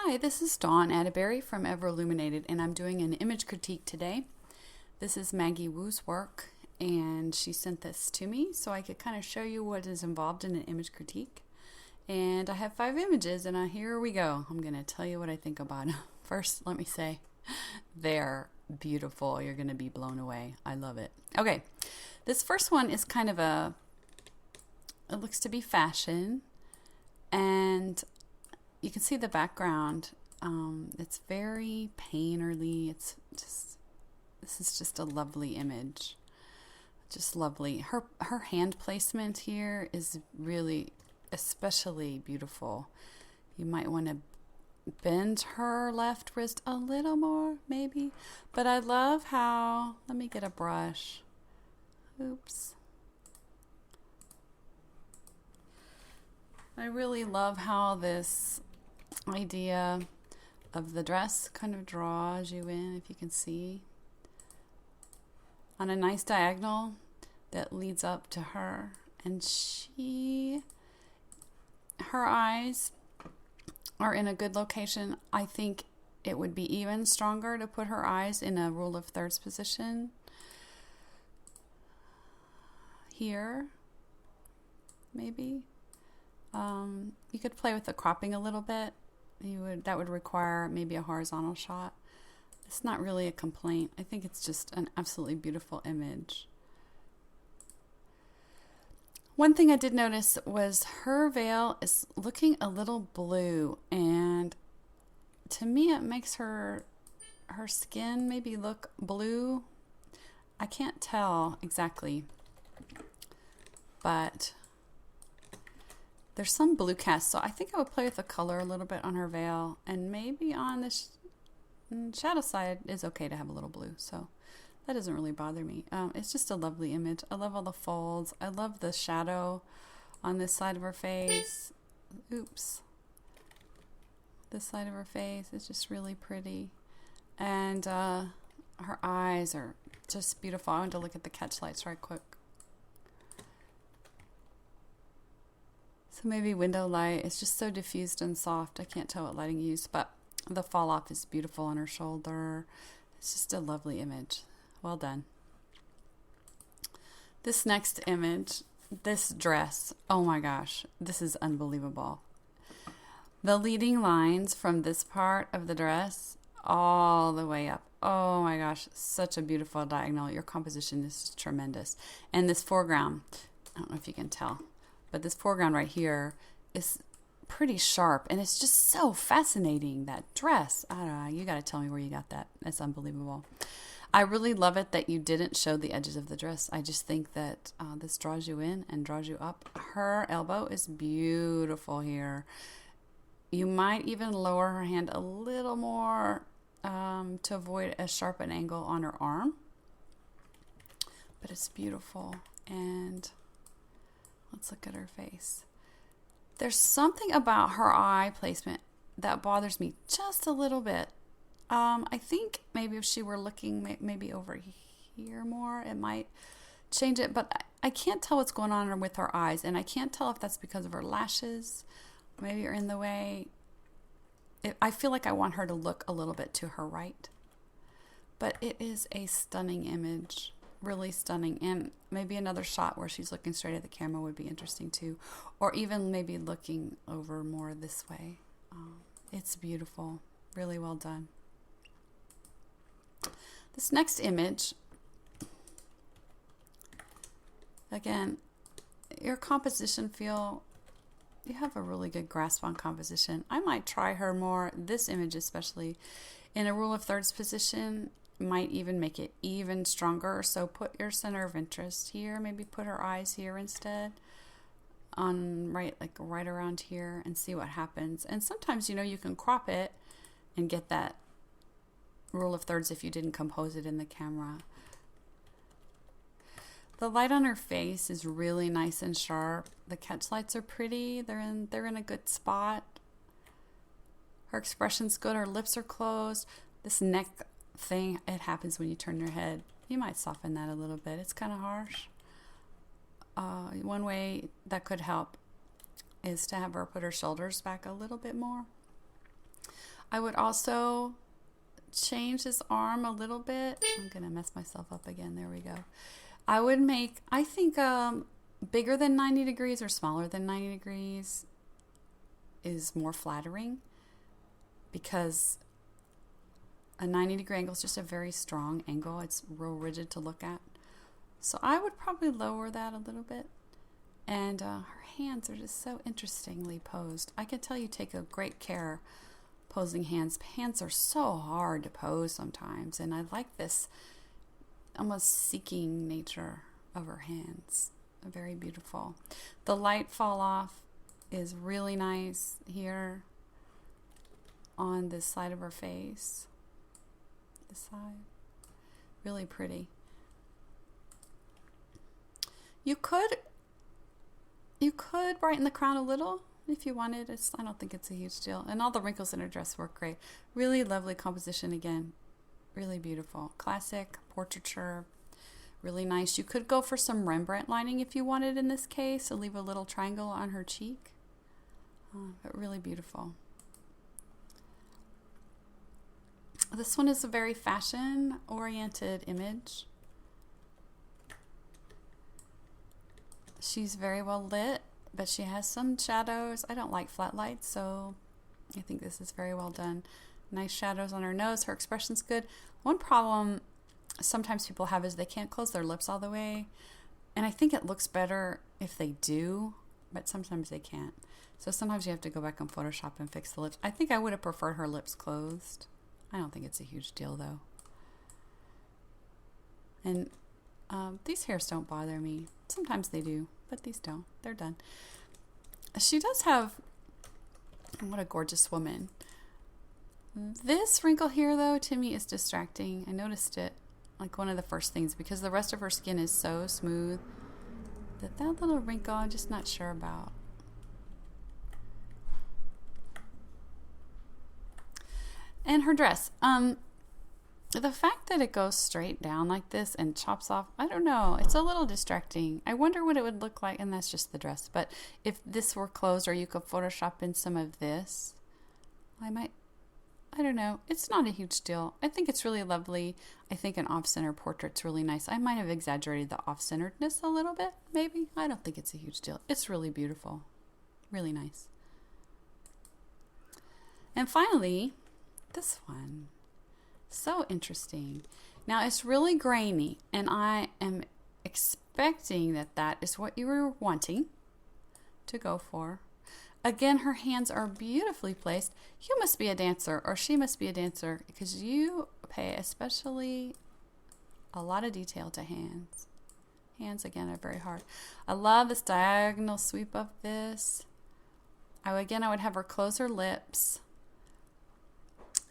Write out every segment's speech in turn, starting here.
Hi, this is Dawn Atterbury from Illuminated, and I'm doing an image critique today. This is Maggie Woo's work, and she sent this to me so I could kind of show you what is involved in an image critique. And I have 5 images, and here we go. I'm going to tell you what I think about them. First, let me say, they're beautiful. You're going to be blown away. I love it. Okay, this first one is kind of it looks to be fashion, and you can see the background. It's very painterly. This is just a lovely image. Just lovely. Her hand placement here is really especially beautiful. You might want to bend her left wrist a little more, maybe. But I love how, let me get a brush. Oops. I really love how this idea of the dress kind of draws you in, if you can see, on a nice diagonal that leads up to her. And her eyes are in a good location. I think it would be even stronger to put her eyes in a rule of thirds position here, maybe. You could play with the cropping a little bit. That would require maybe a horizontal shot. It's not really a complaint. I think it's just an absolutely beautiful image. One thing I did notice was her veil is looking a little blue, and to me it makes her skin maybe look blue. I can't tell exactly, but there's some blue cast, so I think I would play with the color a little bit on her veil, and maybe on the shadow side is okay to have a little blue, so that doesn't really bother me. It's just a lovely image. I love all the folds. I love the shadow on this side of her face. Oops. This side of her face is just really pretty. And her eyes are just beautiful. I want to look at the catch lights right quick. So maybe window light. It's just so diffused and soft. I can't tell what lighting you use, but the fall off is beautiful on her shoulder. It's just a lovely image. Well done. This next image, this dress, oh my gosh, this is unbelievable. The leading lines from this part of the dress all the way up. Oh my gosh, such a beautiful diagonal. Your composition is tremendous. And this foreground, I don't know if you can tell, but this foreground right here is pretty sharp, and it's just so fascinating, that dress. I don't know, you got to tell me where you got that. It's unbelievable. I really love it that you didn't show the edges of the dress. I just think that this draws you in and draws you up. Her elbow is beautiful here. You might even lower her hand a little more to avoid a sharp an angle on her arm. But it's beautiful. And let's look at her face. There's something about her eye placement that bothers me just a little bit. I think maybe if she were looking maybe over here more, it might change it. But I can't tell what's going on with her eyes, and I can't tell if that's because of her lashes. Maybe are in the way. I feel like I want her to look a little bit to her right. But it is a stunning image. Really stunning. And maybe another shot where she's looking straight at the camera would be interesting too, or even maybe looking over more this way. It's beautiful. Really well done. This next image, again, your composition feel, you have a really good grasp on composition. I might try her more, this image especially, in a rule of thirds position. Might even make it even stronger. So put your center of interest here. Maybe put her eyes here instead, on right around here, and see what happens. And sometimes, you can crop it and get that rule of thirds if you didn't compose it in the camera. The light on her face is really nice and sharp. The catch lights are pretty. They're in a good spot. Her expression's good. Her lips are closed. This neck thing, it happens when you turn your head. You might soften that a little bit. It's kind of harsh. One way that could help is to have her put her shoulders back a little bit more. I would also change this arm a little bit. I'm going to mess myself up again. There we go. I would make, I think, bigger than 90 degrees or smaller than 90 degrees is more flattering, because a 90-degree angle is just a very strong angle. It's real rigid to look at. So I would probably lower that a little bit. And her hands are just so interestingly posed. I can tell you take a great care posing hands. Hands are so hard to pose sometimes. And I like this almost seeking nature of her hands. Very beautiful. The light fall off is really nice here on this side of her face. This side. Really pretty. You could brighten the crown a little if you wanted. I don't think it's a huge deal. And all the wrinkles in her dress work great. Really lovely composition again. Really beautiful. Classic portraiture. Really nice. You could go for some Rembrandt lining if you wanted in this case, to leave a little triangle on her cheek. But really beautiful. This one is a very fashion-oriented image. She's very well lit, but she has some shadows. I don't like flat lights, so I think this is very well done. Nice shadows on her nose. Her expression's good. One problem sometimes people have is they can't close their lips all the way. And I think it looks better if they do, but sometimes they can't. So sometimes you have to go back on Photoshop and fix the lips. I think I would have preferred her lips closed. I don't think it's a huge deal, though. And these hairs don't bother me. Sometimes they do, but these don't. They're done. She does have... What a gorgeous woman. This wrinkle here, though, to me is distracting. I noticed it like one of the first things, because the rest of her skin is so smooth that little wrinkle I'm just not sure about. And her dress. The fact that it goes straight down like this and chops off, I don't know. It's a little distracting. I wonder what it would look like, and that's just the dress. But if this were closed, or you could Photoshop in some of this, I don't know. It's not a huge deal. I think it's really lovely. I think an off-center portrait's really nice. I might have exaggerated the off-centeredness a little bit, maybe. I don't think it's a huge deal. It's really beautiful. Really nice. And finally, this one. So interesting. Now, it's really grainy, and I am expecting that is what you were wanting to go for. Again, her hands are beautifully placed. You must be a dancer, or she must be a dancer, because you pay especially a lot of detail to hands. Hands, again, are very hard. I love this diagonal sweep of this. I would have her close her lips,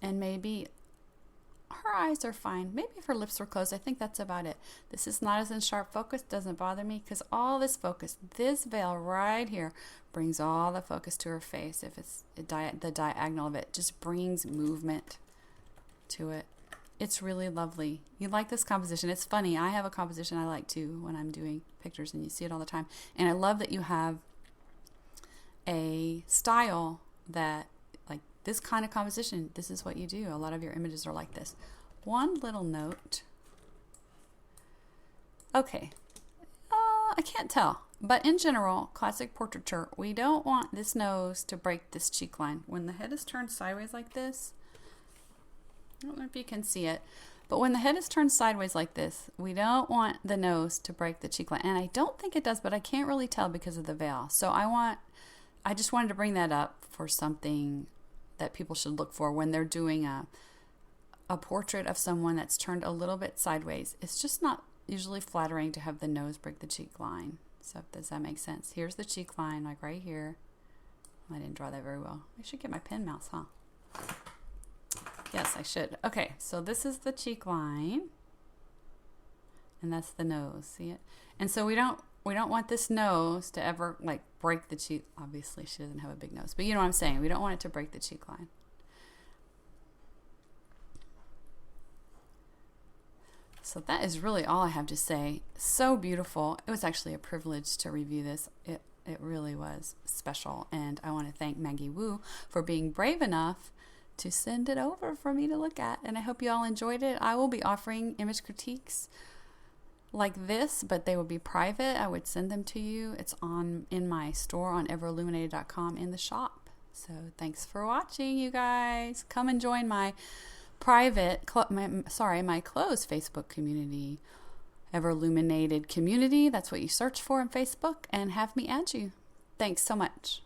and maybe her eyes are fine. Maybe if her lips were closed, I think that's about it. This is not as in sharp focus. Doesn't bother me, because all this focus, this veil right here, brings all the focus to her face. If it's the diagonal of it, just brings movement to it. It's really lovely. You like this composition. It's funny. I have a composition I like too when I'm doing pictures, and you see it all the time. And I love that you have a style that, like this kind of composition, this is what you do. A lot of your images are like this. One little note. Okay. I can't tell. But in general, classic portraiture, we don't want this nose to break this cheek line. When the head is turned sideways like this, I don't know if you can see it, but when the head is turned sideways like this, we don't want the nose to break the cheek line. And I don't think it does, but I can't really tell because of the veil. So I just wanted to bring that up for something that people should look for when they're doing a portrait of someone that's turned a little bit sideways. It's just not usually flattering to have the nose break the cheek line. So does that make sense? Here's the cheek line, like right here. I didn't draw that very well. I should get my pen mouse, huh? Yes, I should. Okay, so this is the cheek line, and that's the nose. See it? And so we don't want this nose to ever like break the cheek. Obviously, she doesn't have a big nose, but you know what I'm saying. We don't want it to break the cheek line. So that is really all I have to say. So beautiful. It was actually a privilege to review this. It really was special. And I want to thank Maggie Wu for being brave enough to send it over for me to look at. And I hope you all enjoyed it. I will be offering image critiques like this, but they will be private. I would send them to you. It's in my store on everilluminated.com in the shop. So thanks for watching, you guys. Come and join my my closed Facebook community, Illuminated community. That's what you search for in Facebook, and have me add you. Thanks so much.